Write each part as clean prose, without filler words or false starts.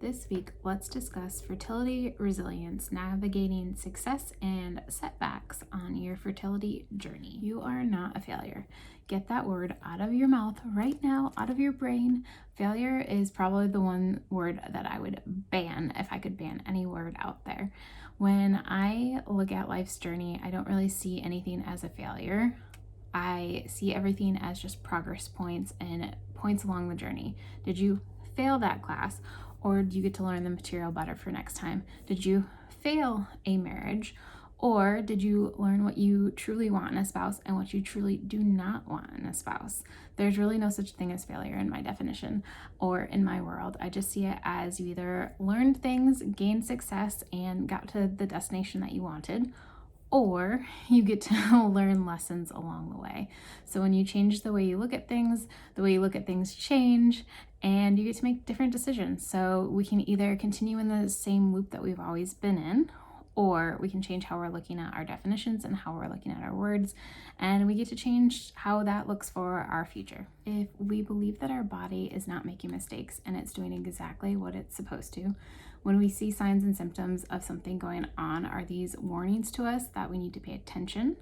This week, let's discuss fertility resilience, navigating success and setbacks on your fertility journey. You are not a failure. Get that word out of your mouth right now, out of your brain. Failure is probably the one word that I would ban if I could ban any word out there. When I look at life's journey, I don't really see anything as a failure. I see everything as just progress points and points along the journey. Did you fail that class, or do you get to learn the material better for next time? Did you fail a marriage, or did you learn what you truly want in a spouse and what you truly do not want in a spouse? There's really no such thing as failure in my definition or in my world. I just see it as you either learned things, gained success, and got to the destination that you wanted, or you get to learn lessons along the way. So when you change the way you look at things, the way you look at things change, and you get to make different decisions. So we can either continue in the same loop that we've always been in, or we can change how we're looking at our definitions and how we're looking at our words, and we get to change how that looks for our future. If we believe that our body is not making mistakes and it's doing exactly what it's supposed to, when we see signs and symptoms of something going on, are these warnings to us that we need to pay attention,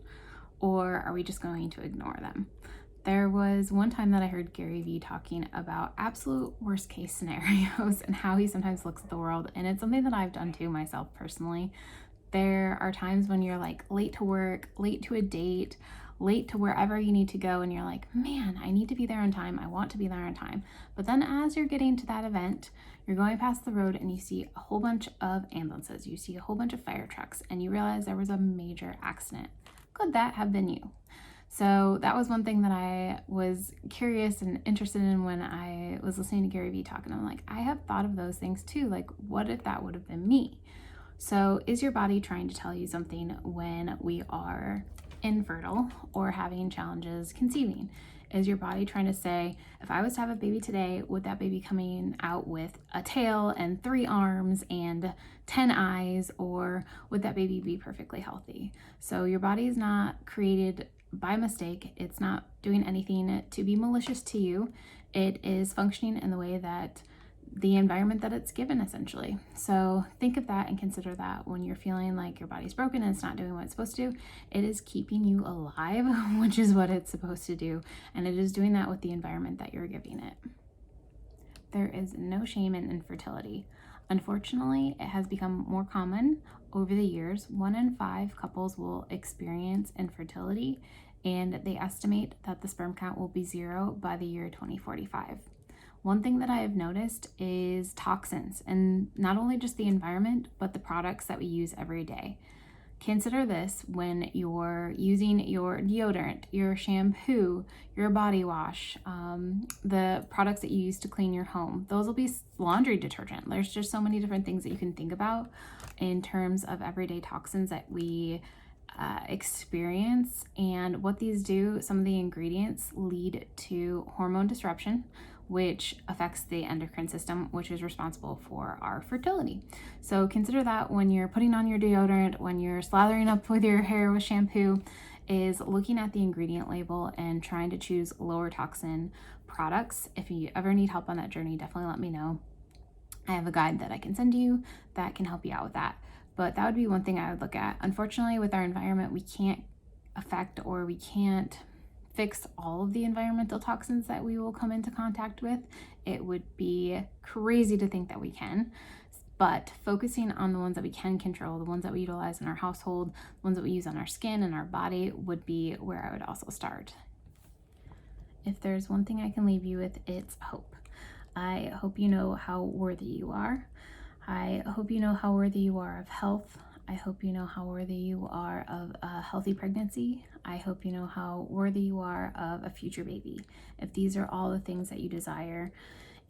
or are we just going to ignore them? There was one time that I heard Gary Vee talking about absolute worst case scenarios and how he sometimes looks at the world, and it's something that I've done too myself personally. There are times when you're like late to work, late to a date, late to wherever you need to go, and you're like, man, I need to be there on time. I want to be there on time. But then as you're getting to that event, you're going past the road and you see a whole bunch of ambulances, you see a whole bunch of fire trucks, and you realize there was a major accident. Could that have been you? So that was one thing that I was curious and interested in when I was listening to Gary Vee talk, and I'm like, I have thought of those things too. Like, what if that would have been me? So is your body trying to tell you something when we are infertile or having challenges conceiving? Is your body trying to say, if I was to have a baby today, would that baby coming out with a tail and 3 arms and 10 eyes, or would that baby be perfectly healthy? So your body is not created by mistake. It's not doing anything to be malicious to you. It is functioning in the way that the environment that it's given, essentially. So think of that and consider that when you're feeling like your body's broken and it's not doing what it's supposed to do. It is keeping you alive, which is what it's supposed to do, and it is doing that with the environment that you're giving it. There is no shame in infertility. Unfortunately, it has become more common over the years. 1 in 5 couples will experience infertility, and they estimate that the sperm count will be 0 by the year 2045. One thing that I have noticed is toxins, and not only just the environment, but the products that we use every day. Consider this when you're using your deodorant, your shampoo, your body wash, the products that you use to clean your home. Those will be laundry detergent. There's just so many different things that you can think about in terms of everyday toxins that we experience. And what these do, some of the ingredients lead to hormone disruption, which affects the endocrine system, which is responsible for our fertility. So consider that when you're putting on your deodorant, when you're slathering up with your hair with shampoo, is looking at the ingredient label and trying to choose lower toxin products. If you ever need help on that journey, definitely let me know. I have a guide that I can send you that can help you out with that. But that would be one thing I would look at. Unfortunately, with our environment, we can't affect, or we can't fix all of the environmental toxins that we will come into contact with. It would be crazy to think that we can, but focusing on the ones that we can control, the ones that we utilize in our household, the ones that we use on our skin and our body, would be where I would also start. If there's one thing I can leave you with, it's hope. I hope you know how worthy you are. I hope you know how worthy you are of health. I hope you know how worthy you are of a healthy pregnancy. I hope you know how worthy you are of a future baby. If these are all the things that you desire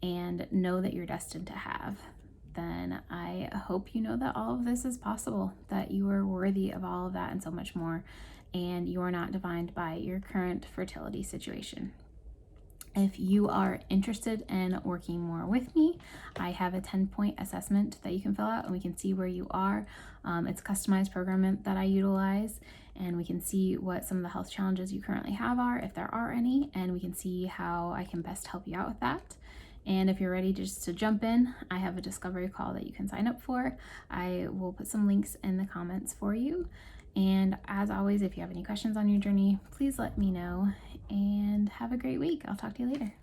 and know that you're destined to have, then I hope you know that all of this is possible, that you are worthy of all of that and so much more, and you are not defined by your current fertility situation. If you are interested in working more with me, I have a 10-point assessment that you can fill out and we can see where you are. It's a customized program that I utilize, and we can see what some of the health challenges you currently have are, if there are any, and we can see how I can best help you out with that. And if you're ready just to jump in, I have a discovery call that you can sign up for. I will put some links in the comments for you. And as always, if you have any questions on your journey, please let me know, and have a great week. I'll talk to you later.